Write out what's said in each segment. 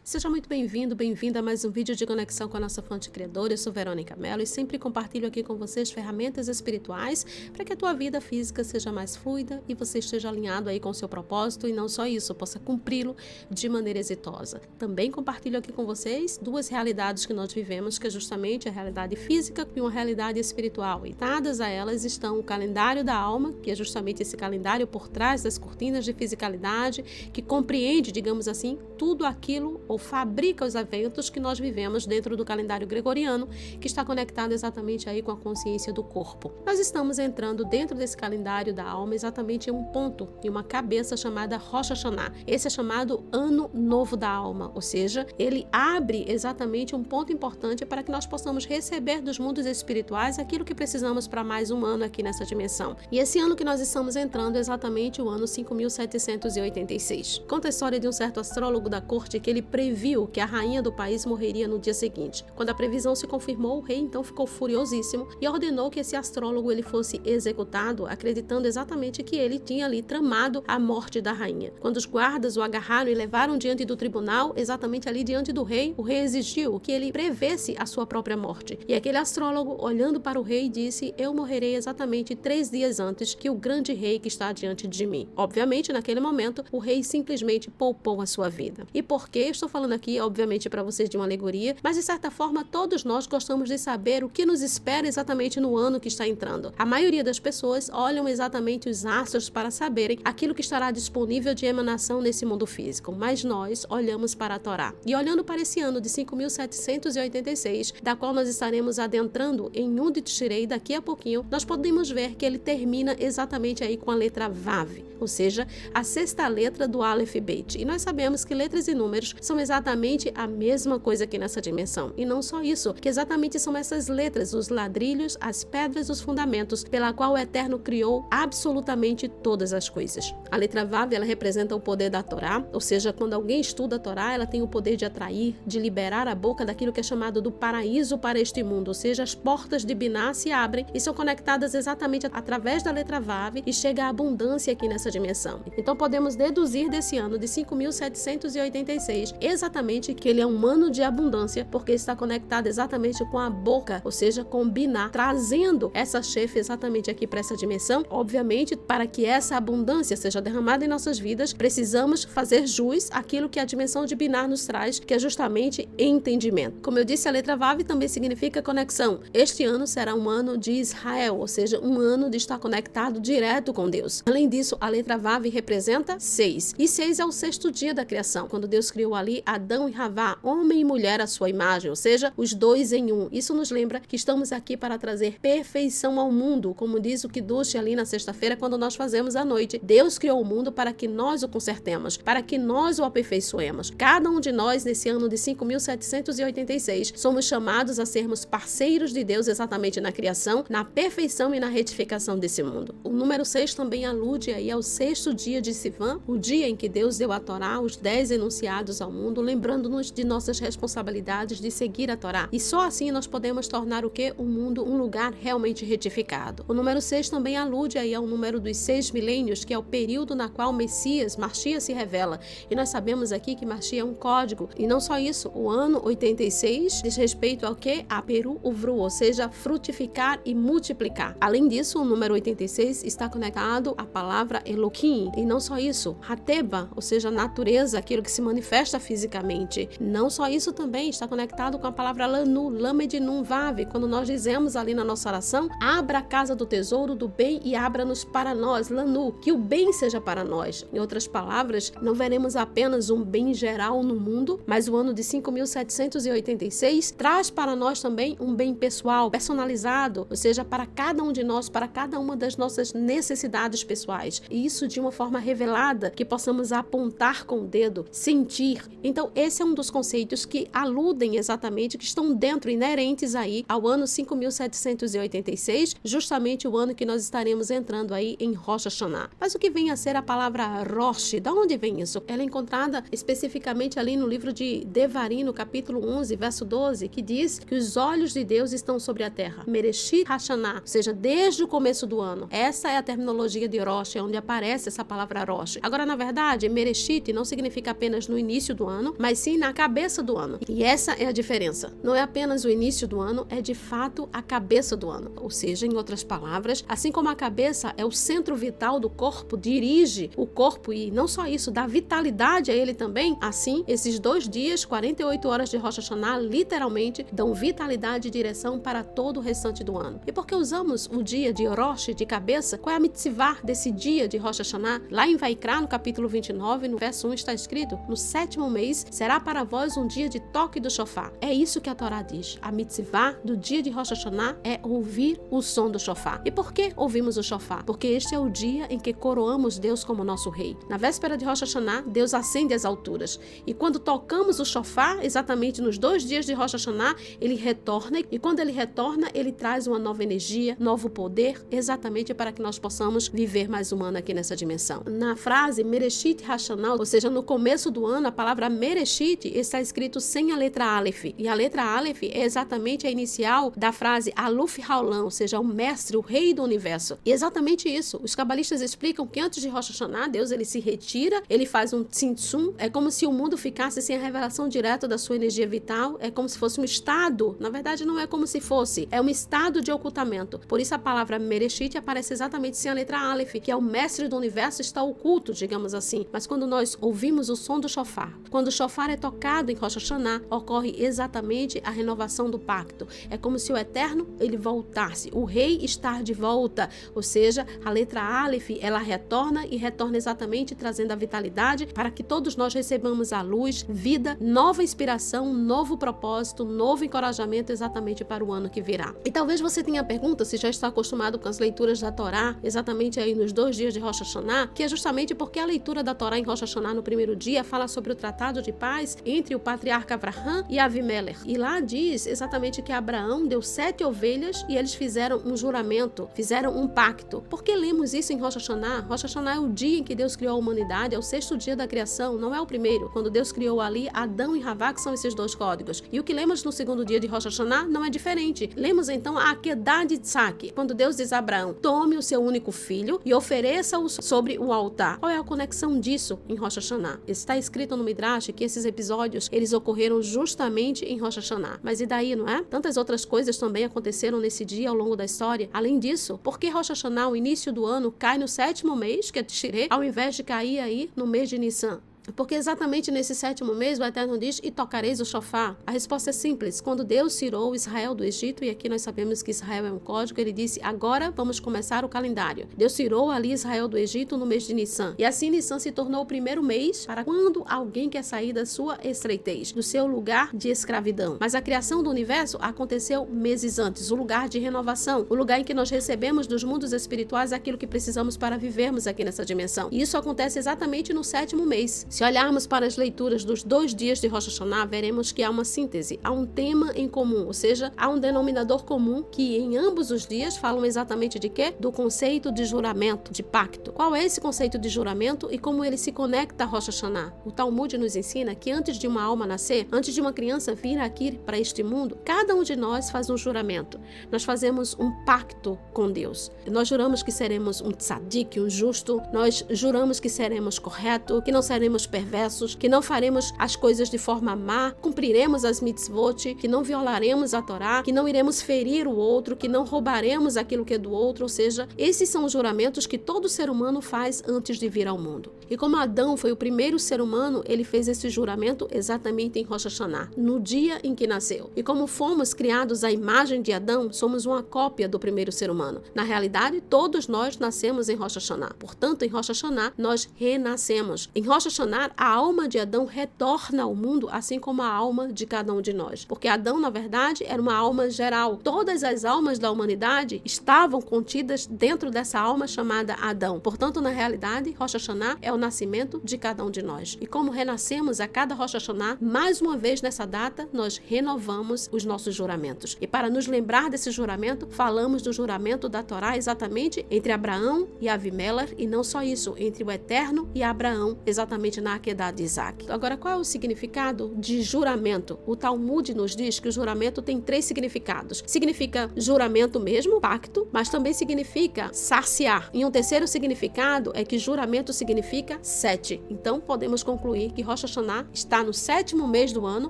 Seja muito bem-vindo, bem-vinda a mais um vídeo de conexão com a nossa fonte criadora. Eu sou Verônica Mello e sempre compartilho aqui com vocês ferramentas espirituais para que a tua vida física seja mais fluida e você esteja alinhado aí com o seu propósito e não só isso, possa cumpri-lo de maneira exitosa. Também compartilho aqui com vocês duas realidades que nós vivemos, que é justamente a realidade física e uma realidade espiritual. E dadas a elas estão o calendário da alma, que é justamente esse calendário por trás das cortinas de fisicalidade, que compreende, digamos assim, tudo aquilo ou fabrica os eventos que nós vivemos dentro do calendário gregoriano, que está conectado exatamente aí com a consciência do corpo. Nós estamos entrando dentro desse calendário da alma exatamente em um ponto, em uma cabeça chamada Rosh Hashanah. Esse é chamado Ano Novo da Alma, ou seja, ele abre exatamente um ponto importante para que nós possamos receber dos mundos espirituais aquilo que precisamos para mais um ano aqui nessa dimensão. E esse ano que nós estamos entrando é exatamente o ano 5786. Conta a história de um certo astrólogo da corte que ele previu que a rainha do país morreria no dia seguinte. Quando a previsão se confirmou, o rei então ficou furiosíssimo e ordenou que esse astrólogo ele fosse executado, acreditando exatamente que ele tinha ali tramado a morte da rainha. Quando os guardas o agarraram e levaram diante do tribunal, exatamente ali diante do rei, o rei exigiu que ele prevesse a sua própria morte. E aquele astrólogo, olhando para o rei, disse: eu morrerei exatamente 3 dias antes que o grande rei que está diante de mim. Obviamente, naquele momento, o rei simplesmente poupou a sua vida. E por que estou falando aqui, obviamente, para vocês de uma alegoria, mas de certa forma todos nós gostamos de saber o que nos espera exatamente no ano que está entrando. A maioria das pessoas olham exatamente os astros para saberem aquilo que estará disponível de emanação nesse mundo físico, mas nós olhamos para a Torá. E olhando para esse ano de 5786, da qual nós estaremos adentrando em Yud Tishrei daqui a pouquinho, nós podemos ver que ele termina exatamente aí com a letra Vav, ou seja, a 6ª letra do Aleph Bet. E nós sabemos que letras e números são exatamente a mesma coisa aqui nessa dimensão. E não só isso, que exatamente são essas letras, os ladrilhos, as pedras, os fundamentos, pela qual o Eterno criou absolutamente todas as coisas. A letra Vav, ela representa o poder da Torá, ou seja, quando alguém estuda a Torá, ela tem o poder de atrair, de liberar a boca daquilo que é chamado do paraíso para este mundo, ou seja, as portas de Biná se abrem e são conectadas exatamente através da letra Vav e chega a abundância aqui nessa dimensão. Então podemos deduzir desse ano de 5786 exatamente que ele é um ano de abundância, porque está conectado exatamente com a boca, ou seja, com Biná, trazendo essa chefe exatamente aqui para essa dimensão. Obviamente, para que essa abundância seja derramada em nossas vidas, precisamos fazer jus àquilo que a dimensão de Biná nos traz, que é justamente entendimento. Como eu disse, a letra Vav também significa conexão. Este ano será um ano de Israel, ou seja, um ano de estar conectado direto com Deus. Além disso, a letra Vav representa 6. E 6 é o 6º dia da criação, quando Deus criou ali Adão e Havá, homem e mulher à sua imagem, ou seja, os dois em um. Isso nos lembra que estamos aqui para trazer perfeição ao mundo, como diz o Kiddush ali na sexta-feira, quando nós fazemos à noite. Deus criou o mundo para que nós o consertemos, para que nós o aperfeiçoemos. Cada um de nós, nesse ano de 5786, somos chamados a sermos parceiros de Deus exatamente na criação, na perfeição e na retificação desse mundo. O número 6 também alude aí ao 6º dia de Sivan, o dia em que Deus deu a Torá, os 10 enunciados ao mundo, lembrando-nos de nossas responsabilidades de seguir a Torá. E só assim nós podemos tornar o quê? O mundo um lugar realmente retificado. O número 6 também alude aí ao número dos 6 milênios, que é o período na qual Mashiach se revela. E nós sabemos aqui que Mashiach é um código. E não só isso, o ano 86 diz respeito ao quê? A Peru Uvru, ou seja, frutificar e multiplicar. Além disso, o número 86 está conectado à palavra Elohim. E não só isso, Hateba, ou seja, natureza, aquilo que se manifesta fisicamente. Não só isso, também está conectado com a palavra Lanu, Lamed Nun Vav, quando nós dizemos ali na nossa oração: abra a casa do tesouro do bem e abra-nos para nós, Lanu, que o bem seja para nós. Em outras palavras, não veremos apenas um bem geral no mundo, mas o ano de 5786 traz para nós também um bem pessoal, personalizado, ou seja, para cada um de nós, para cada uma das nossas necessidades pessoais. E isso de uma forma revelada, que possamos apontar com o dedo, sentir. Então, esse é um dos conceitos que aludem exatamente, que estão dentro, inerentes aí ao ano 5786, justamente o ano que nós estaremos entrando aí em Rosh Hashanah. Mas o que vem a ser a palavra Rosh? Da onde vem isso? Ela é encontrada especificamente ali no livro de Devarim, no capítulo 11, verso 12, que diz que os olhos de Deus estão sobre a terra. Mereshit Hashanah, ou seja, desde o começo do ano. Essa é a terminologia de Rosh, é onde aparece essa palavra Rosh. Agora, na verdade, Mereshit não significa apenas no início do ano, ano, mas sim na cabeça do ano. E essa é a diferença. Não é apenas o início do ano, é de fato a cabeça do ano. Ou seja, em outras palavras, assim como a cabeça é o centro vital do corpo, dirige o corpo e não só isso, dá vitalidade a ele também, assim, esses 2 dias, 48 horas de Rosh Hashanah, literalmente dão vitalidade e direção para todo o restante do ano. E por que usamos o dia de Rosh, de cabeça? Qual é a mitzvah desse dia de Rosh Hashanah? Lá em Vaikra, no capítulo 29, no verso 1, está escrito: no 7º mês será para vós um dia de toque do shofar. É isso que a Torá diz. A mitzvah do dia de Rosh Hashanah é ouvir o som do shofar. E por que ouvimos o shofar? Porque este é o dia em que coroamos Deus como nosso rei. Na véspera de Rosh Hashanah, Deus ascende às alturas. E quando tocamos o shofar, exatamente nos 2 dias de Rosh Hashanah, ele retorna. E quando ele retorna, ele traz uma nova energia, novo poder, exatamente para que nós possamos viver mais um ano aqui nessa dimensão. Na frase Mereshit Hashanah, ou seja, no começo do ano, a palavra Mereshit está escrito sem a letra Aleph. E a letra Aleph é exatamente a inicial da frase Aluf Haolam, ou seja, o mestre, o rei do universo. E exatamente isso. Os cabalistas explicam que antes de Rosh Hashanah, Deus ele se retira, ele faz um tzimtzum, é como se o mundo ficasse sem a revelação direta da sua energia vital, é como se fosse um estado, na verdade não é como se fosse, é um estado de ocultamento. Por isso a palavra Mereshit aparece exatamente sem a letra Aleph, que é o mestre do universo, está oculto, digamos assim. Mas quando nós ouvimos o som do shofar, quando o shofar é tocado em Rosh Hashanah, ocorre exatamente a renovação do pacto. É como se o Eterno, ele voltasse, o rei está de volta, ou seja, a letra Aleph, ela retorna e retorna exatamente trazendo a vitalidade para que todos nós recebamos a luz, vida, nova inspiração, novo propósito, novo encorajamento exatamente para o ano que virá. E talvez você tenha a pergunta, se já está acostumado com as leituras da Torá, exatamente aí nos 2 dias de Rosh Hashanah, que é justamente porque a leitura da Torá em Rosh Hashanah no primeiro dia fala sobre o tratado de paz entre o patriarca Abraham e Avimelech. E lá diz exatamente que Abraão deu 7 ovelhas e eles fizeram um juramento, fizeram um pacto. Por que lemos isso em Rosh Hashanah? Rosh Hashanah é o dia em que Deus criou a humanidade, é o 6º dia da criação, não é o primeiro. Quando Deus criou ali Adão e Havá, que são esses 2 códigos. E o que lemos no 2º dia de Rosh Hashanah não é diferente. Lemos então a Akedah de Isaac, quando Deus diz a Abraão: tome o seu único filho e ofereça-o sobre o altar. Qual é a conexão disso em Rosh Hashanah? Está escrito no Midrash que esses episódios, eles ocorreram justamente em Rosh Hashanah. Mas e daí, não é? Tantas outras coisas também aconteceram nesse dia ao longo da história. Além disso, por que Rosh Hashanah, o início do ano, cai no 7º mês, que é Tishrei, ao invés de cair aí no mês de Nissan? Porque exatamente nesse 7º mês o Eterno diz: e tocareis o shofar. A resposta é simples. Quando Deus tirou Israel do Egito, e aqui nós sabemos que Israel é um código, ele disse: agora vamos começar o calendário. Deus tirou ali Israel do Egito no mês de Nissan. E assim Nissan se tornou o primeiro mês para quando alguém quer sair da sua estreitez, do seu lugar de escravidão. Mas a criação do universo aconteceu meses antes, o lugar de renovação, o lugar em que nós recebemos dos mundos espirituais aquilo que precisamos para vivermos aqui nessa dimensão. E isso acontece exatamente no 7º mês. Se olharmos para as leituras dos 2 dias de Rosh Hashanah, veremos que há uma síntese, há um tema em comum, ou seja, há um denominador comum que em ambos os dias falam exatamente de quê? Do conceito de juramento, de pacto. Qual é esse conceito de juramento e como ele se conecta a Rosh Hashanah? O Talmud nos ensina que antes de uma alma nascer, antes de uma criança vir aqui para este mundo, cada um de nós faz um juramento. Nós fazemos um pacto com Deus. Nós juramos que seremos um tzadik, um justo, nós juramos que seremos correto, que não seremos perversos, que não faremos as coisas de forma má, cumpriremos as mitzvot, que não violaremos a Torá, que não iremos ferir o outro, que não roubaremos aquilo que é do outro, ou seja, esses são os juramentos que todo ser humano faz antes de vir ao mundo. E como Adão foi o primeiro ser humano, ele fez esse juramento exatamente em Rosh Hashanah, no dia em que nasceu. E como fomos criados à imagem de Adão, somos uma cópia do primeiro ser humano. Na realidade, todos nós nascemos em Rosh Hashanah. Portanto, em Rosh Hashanah, nós renascemos. Em Rosh Hashanah, a alma de Adão retorna ao mundo, assim como a alma de cada um de nós. Porque Adão, na verdade, era uma alma geral. Todas as almas da humanidade estavam contidas dentro dessa alma chamada Adão. Portanto, na realidade, Rosh Hashanah é o nascimento de cada um de nós. E como renascemos a cada Rosh Hashanah, mais uma vez nessa data, nós renovamos os nossos juramentos. E para nos lembrar desse juramento, falamos do juramento da Torá exatamente entre Abraão e Avimelech, e não só isso, entre o Eterno e Abraão, exatamente exatamente na Akedah de Isaac. Agora, qual é o significado de juramento? O Talmud nos diz que o juramento tem 3 significados. Significa juramento mesmo, pacto, mas também significa saciar. E um terceiro significado é que juramento significa 7. Então, podemos concluir que Rosh Hashanah está no 7º mês do ano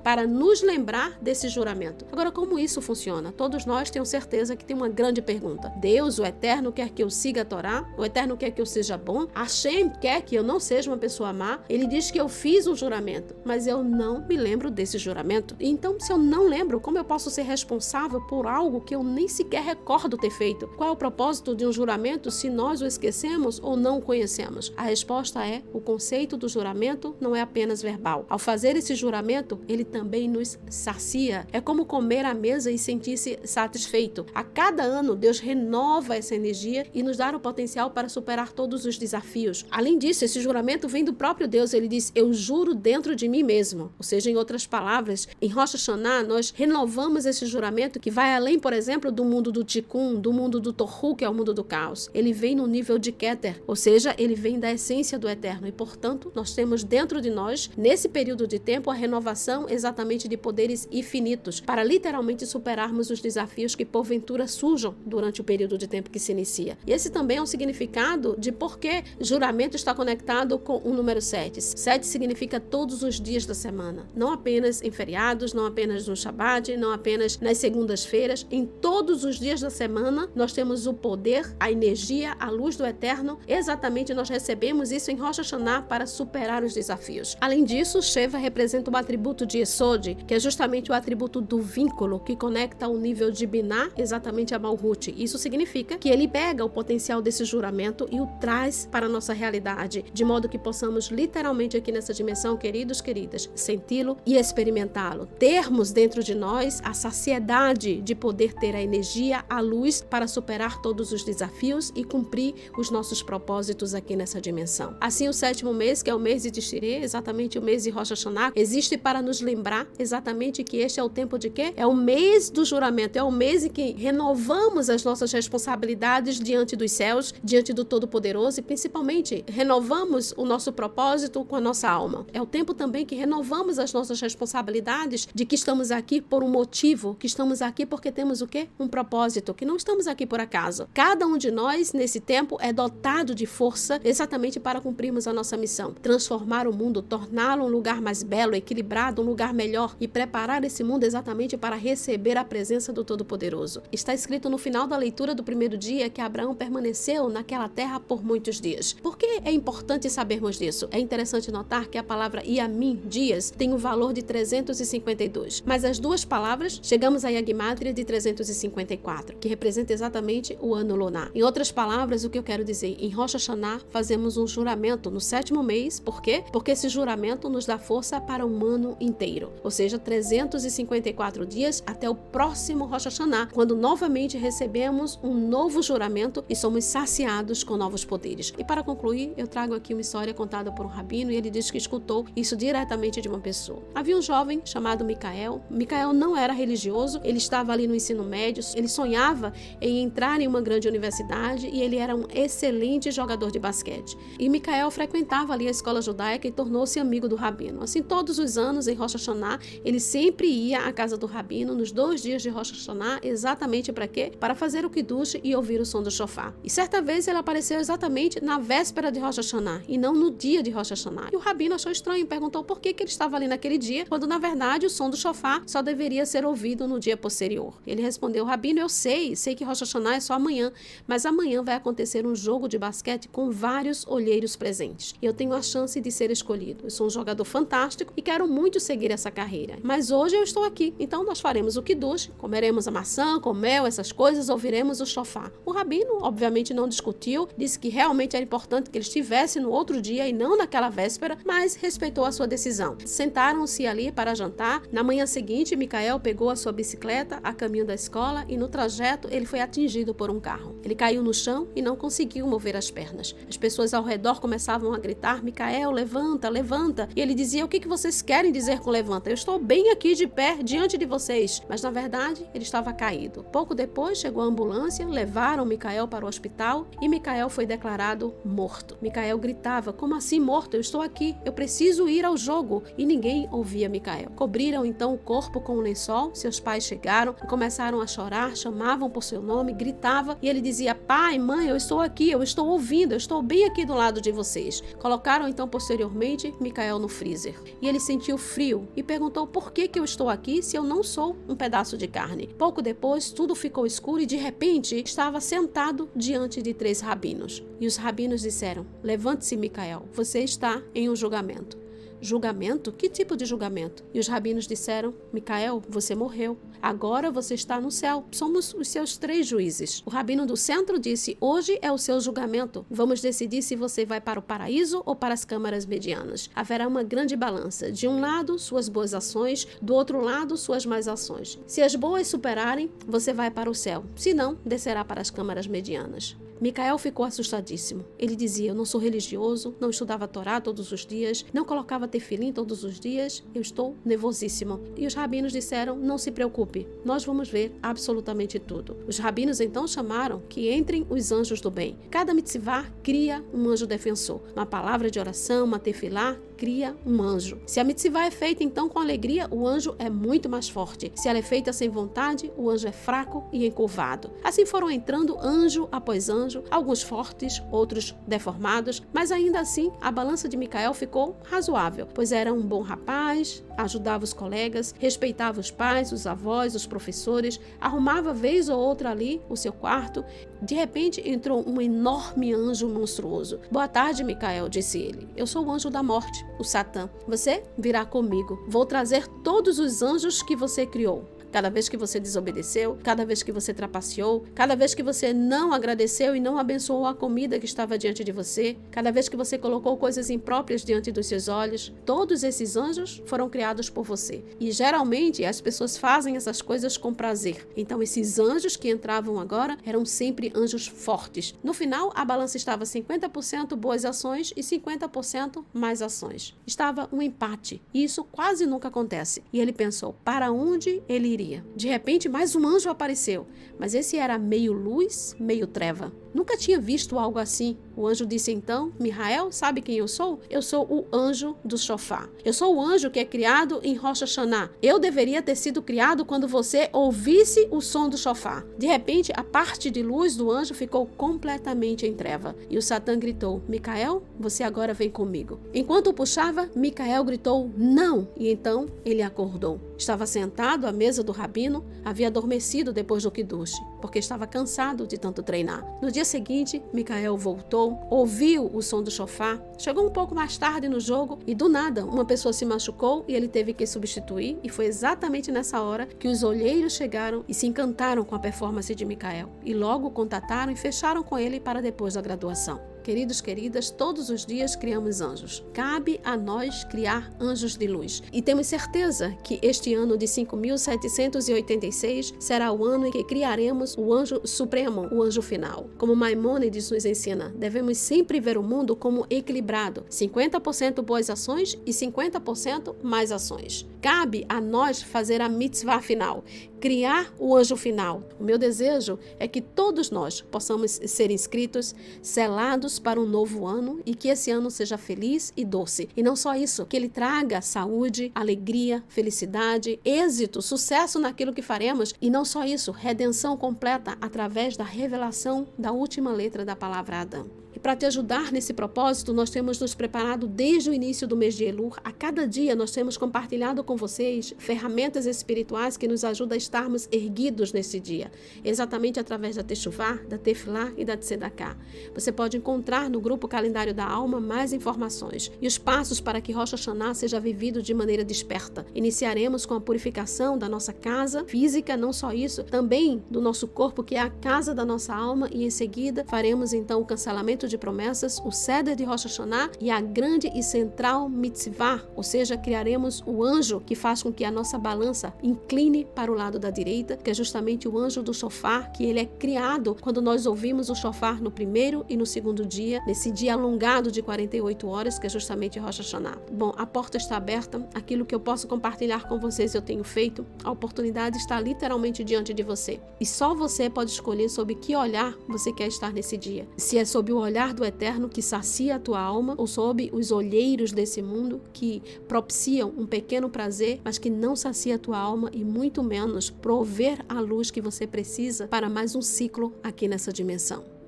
para nos lembrar desse juramento. Agora, como isso funciona? Todos nós temos certeza que tem uma grande pergunta. Deus, o Eterno, quer que eu siga a Torá? O Eterno quer que eu seja bom? Hashem quer que eu não seja uma pessoa má? Ele diz que eu fiz um juramento, mas eu não me lembro desse juramento. Então, se eu não lembro, como eu posso ser responsável por algo que eu nem sequer recordo ter feito? Qual é o propósito de um juramento se nós o esquecemos ou não o conhecemos? A resposta é: o conceito do juramento não é apenas verbal. Ao fazer esse juramento, ele também nos sacia. É como comer à mesa e sentir-se satisfeito. A cada ano, Deus renova essa energia e nos dá o potencial para superar todos os desafios. Além disso, esse juramento vem do próprio Deus. Ele diz: eu juro dentro de mim mesmo. Ou seja, em outras palavras, em Rosh Hashanah, nós renovamos esse juramento que vai além, por exemplo, do mundo do Tikkun, do mundo do Tohu, que é o mundo do caos. Ele vem no nível de Keter, ou seja, ele vem da essência do Eterno. E, portanto, nós temos dentro de nós, nesse período de tempo, a renovação exatamente de poderes infinitos, para literalmente superarmos os desafios que porventura surjam durante o período de tempo que se inicia. E esse também é um significado de por que juramento está conectado com o número 7. 7 significa todos os dias da semana, não apenas em feriados, não apenas no Shabbat, não apenas nas segundas-feiras. Em todos os dias da semana nós temos o poder, a energia, a luz do Eterno. Exatamente, nós recebemos isso em Rosh Hashanah para superar os desafios. Além disso, Sheva representa o atributo de Yesod, que é justamente o atributo do vínculo que conecta o nível de Binah exatamente a Malhut. Isso significa que ele pega o potencial desse juramento e o traz para a nossa realidade, de modo que possamos literalmente aqui nessa dimensão, queridos, queridas, senti-lo e experimentá-lo. Termos dentro de nós a saciedade de poder ter a energia, a luz para superar todos os desafios e cumprir os nossos propósitos aqui nessa dimensão. Assim, o 7º mês, que é o mês de Tishrei, exatamente o mês de Rosh Hashanah, existe para nos lembrar exatamente que este é o tempo de quê? É o mês do juramento, é o mês em que renovamos as nossas responsabilidades diante dos céus, diante do Todo-Poderoso e principalmente renovamos o nosso propósito com a nossa alma. É o tempo também que renovamos as nossas responsabilidades de que estamos aqui por um motivo, que estamos aqui porque temos o quê? Um propósito, que não estamos aqui por acaso. Cada um de nós, nesse tempo, é dotado de força exatamente para cumprirmos a nossa missão. Transformar o mundo, torná-lo um lugar mais belo, equilibrado, um lugar melhor e preparar esse mundo exatamente para receber a presença do Todo-Poderoso. Está escrito no final da leitura do primeiro dia que Abraão permaneceu naquela terra por muitos dias. Por que é importante sabermos disso? É interessante notar que a palavra Yamim, dias, tem o valor de 352. Mas as duas palavras, chegamos à Yagmátria de 354, que representa exatamente o ano lunar. Em outras palavras, o que eu quero dizer? Em Rosh Hashanah, fazemos um juramento no 7º mês. Por quê? Porque esse juramento nos dá força para um ano inteiro. Ou seja, 354 dias até o próximo Rosh Hashanah, quando novamente recebemos um novo juramento e somos saciados com novos poderes. E para concluir, eu trago aqui uma história contada por um rabino e ele diz que escutou isso diretamente de uma pessoa. Havia um jovem chamado Micael. Micael não era religioso, ele estava ali no ensino médio, ele sonhava em entrar em uma grande universidade e ele era um excelente jogador de basquete. E Micael frequentava ali a escola judaica e tornou-se amigo do rabino. Assim, todos os anos em Rosh Hashanah, ele sempre ia à casa do rabino nos 2 dias de Rosh Hashanah, exatamente para quê? Para fazer o kiddush e ouvir o som do shofar. E certa vez ele apareceu exatamente na véspera de Rosh Hashanah e não no dia de Rosh Hashanah. E o rabino achou estranho e perguntou por que ele estava ali naquele dia, quando na verdade o som do shofar só deveria ser ouvido no dia posterior. Ele respondeu: rabino, eu sei que Rosh Hashanah é só amanhã, mas amanhã vai acontecer um jogo de basquete com vários olheiros presentes. E eu tenho a chance de ser escolhido. Eu sou um jogador fantástico e quero muito seguir essa carreira. Mas hoje eu estou aqui, então nós faremos o kiddush, comeremos a maçã com mel, essas coisas, ouviremos o shofar. O rabino, obviamente, não discutiu, disse que realmente era importante que ele estivesse no outro dia e não naquela véspera, mas respeitou a sua decisão. Sentaram-se ali para jantar. Na manhã seguinte, Micael pegou a sua bicicleta a caminho da escola e no trajeto ele foi atingido por um carro. Ele caiu no chão e não conseguiu mover as pernas. As pessoas ao redor começavam a gritar: Micael, levanta, levanta. E ele dizia: o que vocês querem dizer com levanta? Eu estou bem aqui de pé diante de vocês. Mas na verdade ele estava caído. Pouco depois chegou a ambulância, levaram Micael para o hospital e Micael foi declarado morto. Micael gritava: como assim morto? eu estou aqui, eu preciso ir ao jogo. E ninguém ouvia Micael. Cobriram então o corpo com um lençol, seus pais chegaram e começaram a chorar, chamavam por seu nome, gritavam e ele dizia: pai, mãe, eu estou aqui, eu estou ouvindo, eu estou bem aqui do lado de vocês. Colocaram então posteriormente Micael no freezer e ele sentiu frio e perguntou por que eu estou aqui se eu não sou um pedaço de carne. Pouco depois tudo ficou escuro e de repente estava sentado diante de 3 rabinos. E os rabinos disseram: levante-se, Micael, você está em um julgamento. Julgamento? Que tipo de julgamento? E os rabinos disseram: Micael, você morreu. Agora você está no céu. Somos os seus 3 juízes. O rabino do centro disse: hoje é o seu julgamento. Vamos decidir se você vai para o paraíso ou para as câmaras medianas. Haverá uma grande balança. De um lado, suas boas ações. Do outro lado, suas más ações. Se as boas superarem, você vai para o céu. Se não, descerá para as câmaras medianas. Micael ficou assustadíssimo. Ele dizia: eu não sou religioso, não estudava a Torá todos os dias, não colocava tefilim todos os dias, eu estou nervosíssimo. E os rabinos disseram: não se preocupe, nós vamos ver absolutamente tudo. Os rabinos então chamaram que entrem os anjos do bem. Cada mitzvah cria um anjo defensor. Uma palavra de oração, uma tefilá, cria um anjo. Se a mitzvah é feita então com alegria, o anjo é muito mais forte. Se ela é feita sem vontade, o anjo é fraco e encurvado. Assim foram entrando anjo após anjo, alguns fortes, outros deformados, mas ainda assim a balança de Micael ficou razoável, pois era um bom rapaz, ajudava os colegas, respeitava os pais, os avós, os professores, arrumava vez ou outra ali o seu quarto. De repente entrou um enorme anjo monstruoso. Boa tarde, Micael, disse ele. Eu sou o anjo da morte, o Satã. Você virá comigo. Vou trazer todos os anjos que você criou. Cada vez que você desobedeceu, cada vez que você trapaceou, cada vez que você não agradeceu e não abençoou a comida que estava diante de você, cada vez que você colocou coisas impróprias diante dos seus olhos, todos esses anjos foram criados por você. E geralmente as pessoas fazem essas coisas com prazer. Então esses anjos que entravam agora eram sempre anjos fortes. No final, a balança estava 50% boas ações e 50% más ações. Estava um empate. E isso quase nunca acontece. E ele pensou: para onde ele iria? De repente, mais um anjo apareceu, mas esse era meio luz, meio treva. Nunca tinha visto algo assim. O anjo disse então: Micael, sabe quem eu sou? Eu sou o anjo do shofar. Eu sou o anjo que é criado em Rosh Hashanah. Eu deveria ter sido criado quando você ouvisse o som do shofar. De repente, a parte de luz do anjo ficou completamente em treva. E o Satã gritou: Micael, você agora vem comigo. Enquanto o puxava, Micael gritou: não! E então ele acordou. Estava sentado à mesa do rabino, havia adormecido depois do Kiddush, porque estava cansado de tanto treinar. No dia seguinte, Micael voltou, ouviu o som do shofar, chegou um pouco mais tarde no jogo e do nada uma pessoa se machucou e ele teve que substituir, e foi exatamente nessa hora que os olheiros chegaram e se encantaram com a performance de Micael e logo contataram e fecharam com ele para depois da graduação. Queridos, queridas, todos os dias criamos anjos. Cabe a nós criar anjos de luz. E temos certeza que este ano de 5.786 será o ano em que criaremos o anjo supremo, o anjo final. Como Maimônides nos ensina, devemos sempre ver o mundo como equilibrado. 50% boas ações e 50% mais ações. Cabe a nós fazer a mitzvah final, criar o anjo final. O meu desejo é que todos nós possamos ser inscritos, selados para um novo ano e que esse ano seja feliz e doce. E não só isso, que ele traga saúde, alegria, felicidade, êxito, sucesso naquilo que faremos. E não só isso, redenção completa através da revelação da última letra da palavra Adão. E para te ajudar nesse propósito, nós temos nos preparado desde o início do mês de Elul. A cada dia nós temos compartilhado com vocês ferramentas espirituais que nos ajudam a estarmos erguidos nesse dia, exatamente através da Teshuvá, da Tefilá e da Tzedaká. Você pode encontrar no grupo Calendário da Alma mais informações e os passos para que Rosh Hashanah seja vivido de maneira desperta. Iniciaremos com a purificação da nossa casa física, não só isso, também do nosso corpo, que é a casa da nossa alma, e em seguida faremos então o cancelamento de promessas, o Seder de Rosh Hashanah e a grande e central mitzvah, ou seja, criaremos o anjo que faz com que a nossa balança incline para o lado da direita, que é justamente o anjo do shofar, que ele é criado quando nós ouvimos o shofar no primeiro e no segundo dia, nesse dia alongado de 48 horas, que é justamente Rosh Hashanah. Bom, a porta está aberta, aquilo que eu posso compartilhar com vocês eu tenho feito, a oportunidade está literalmente diante de você. E só você pode escolher sob que olhar você quer estar nesse dia. Se é sob o olhar olhar do eterno que sacia a tua alma, ou sob os olheiros desse mundo que propiciam um pequeno prazer, mas que não sacia a tua alma e muito menos prover a luz que você precisa para mais um ciclo aqui nessa dimensão.